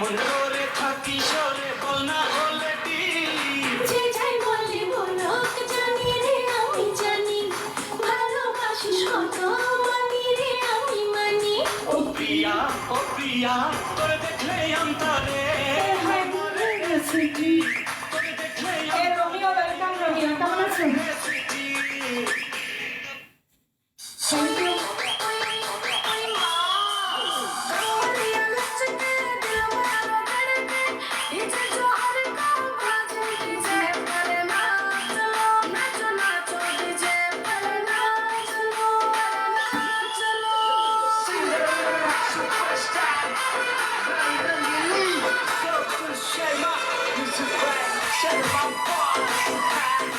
কেমন করে থাকি সরে বল না অলরেডি যে যাই বলে বলুক জানি রে আমি জানি ভালোবাসিস কত মানি রে আমি মানি ও প্রিয়া তোরে দেখলে অন্তরে মরে গেছি তোরে দেখলে রোমিও ওয়েলকাম রোমিও কেমন আছো থ্যাংক ইউ Shut up,